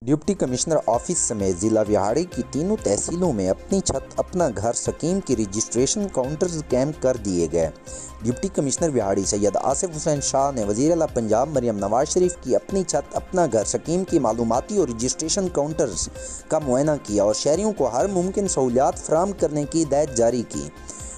Deputy commissioner office سمیت ضلع وہاڑی کی تینوں تحصیلوں میں اپنی چھت اپنا گھر اسکیم کے رجسٹریشن کاؤنٹرز قائم کر دیے گئے۔ ڈپٹی کمشنر وہاڑی سید آصف حسین شاہ نے وزیر اعلیٰ پنجاب مریم نواز شریف کی اپنی چھت اپنا گھر اسکیم کی معلوماتی اور رجسٹریشن کاؤنٹرز کا معائنہ کیا اور شہریوں کو ہر ممکن سہولیات فراہم کرنے کی ہدایت جاری کی۔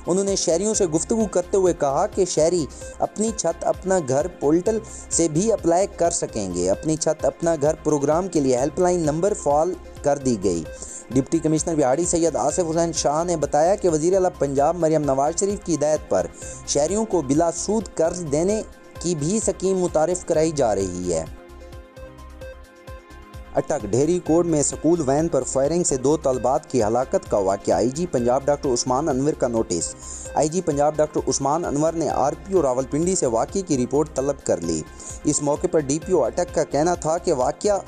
انہوں نے شہریوں سے گفتگو کرتے ہوئے کہا کہ شہری اپنی چھت اپنا گھر پورٹل سے بھی اپلائی کر سکیں گے۔ اپنی چھت اپنا گھر پروگرام کے لیے ہیلپ لائن نمبر فعال کر دی گئی۔ ڈپٹی کمشنر وہاڑی سید آصف حسین شاہ نے بتایا کہ وزیر اعلیٰ پنجاب مریم نواز شریف کی ہدایت پر شہریوں کو بلا سود قرض دینے کی بھی اسکیم متعارف کرائی جا رہی ہے۔ اٹک ڈھیری کوٹ میں سکول وین پر فائرنگ سے 2 طالبات کی ہلاکت کا واقعہ۔ آئی جی پنجاب ڈاکٹر عثمان انور کا نوٹس۔ آئی جی پنجاب ڈاکٹر عثمان انور نے آر پی او راولپنڈی سے واقعے کی رپورٹ طلب کر لی۔ اس موقع پر ڈی پی او اٹک کا کہنا تھا کہ واقعہ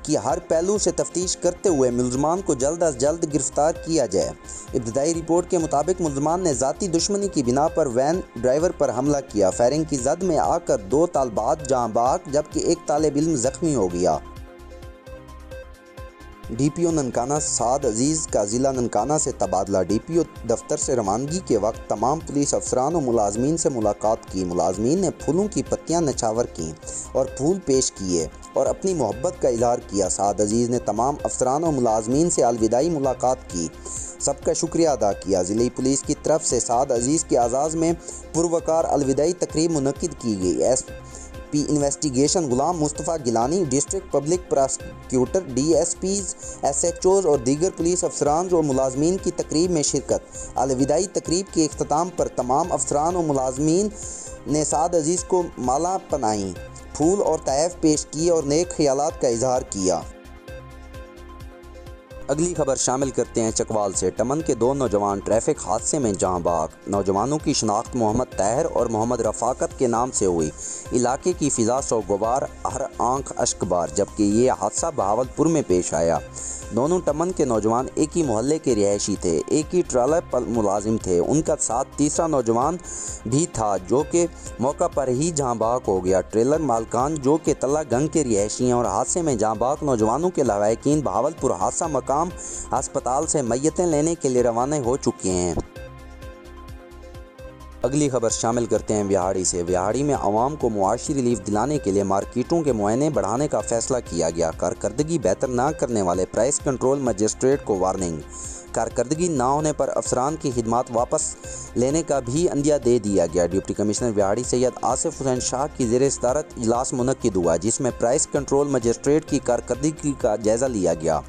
کی ہر پہلو سے تفتیش کرتے ہوئے ملزمان کو جلد از جلد گرفتار کیا جائے۔ ابتدائی رپورٹ کے مطابق ملزمان نے ذاتی دشمنی کی بنا پر وین ڈرائیور پر حملہ کیا۔ فائرنگ کی زد میں آ کر 2 طالبات جاں بحق جبکہ ایک طالب علم زخمی ہو گیا۔ ڈی پی او ننکانہ سعد عزیز کا ضلع ننکانہ سے تبادلہ۔ ڈی پی او دفتر سے روانگی کے وقت تمام پولیس افسران اور ملازمین سے ملاقات کی۔ ملازمین نے پھولوں کی پتیاں نچھاور کیں اور پھول پیش کیے اور اپنی محبت کا اظہار کیا۔ سعد عزیز نے تمام افسران اور ملازمین سے الوداعی ملاقات کی، سب کا شکریہ ادا کیا۔ ضلعی پولیس کی طرف سے سعد عزیز کے اعزاز میں پروقار الوداعی تقریب منعقد کی گئی۔ S P investigation Ghulam Mustafa Gilani, district public prosecutor, D S Ps, S H Os اور دیگر پولیس افسران اور ملازمین کی تقریب میں شرکت۔ الوداعی تقریب کے اختتام پر تمام افسران اور ملازمین نے سعد عزیز کو مالا پہنائیں، پھول اور تحائف پیش کیے اور نیک خیالات کا اظہار کیا۔ اگلی خبر شامل کرتے ہیں چکوال سے۔ ٹمن کے 2 نوجوان ٹریفک حادثے میں جاں بحق۔ نوجوانوں کی شناخت محمد طاہر اور محمد رفاقت کے نام سے ہوئی۔ علاقے کی فضا سوگوار، ہر آنکھ اشکبار، جبکہ یہ حادثہ بہاولپور میں پیش آیا۔ دونوں ٹمن کے نوجوان ایک ہی محلے کے رہائشی تھے، ایک ہی ٹرالے پر ملازم تھے۔ ان کا ساتھ تیسرا نوجوان بھی تھا جو کہ موقع پر ہی جاں بحق ہو گیا۔ ٹریلر مالکان جو کہ تلہ گنگ کے رہائشی ہیں اور حادثے میں جاں بحق نوجوانوں کے لواحقین بہاولپور حادثہ مقام ہسپتال سے میتیں لینے کے لیے روانہ ہو چکے ہیں۔ اگلی خبر شامل کرتے ہیں وہاڑی سے۔ وہاڑی میں عوام کو معاشی ریلیف دلانے کے لیے مارکیٹوں کے معائنے بڑھانے کا فیصلہ کیا گیا۔ کارکردگی بہتر نہ کرنے والے پرائس کنٹرول مجسٹریٹ کو وارننگ۔ کارکردگی نہ ہونے پر افسران کی خدمات واپس لینے کا بھی عندیہ دے دیا گیا۔ ڈپٹی کمشنر وہاڑی سید آصف حسین شاہ کی زیر صدارت اجلاس منعقد ہوا جس میں پرائس کنٹرول مجسٹریٹ کی کارکردگی کا جائزہ لیا گیا۔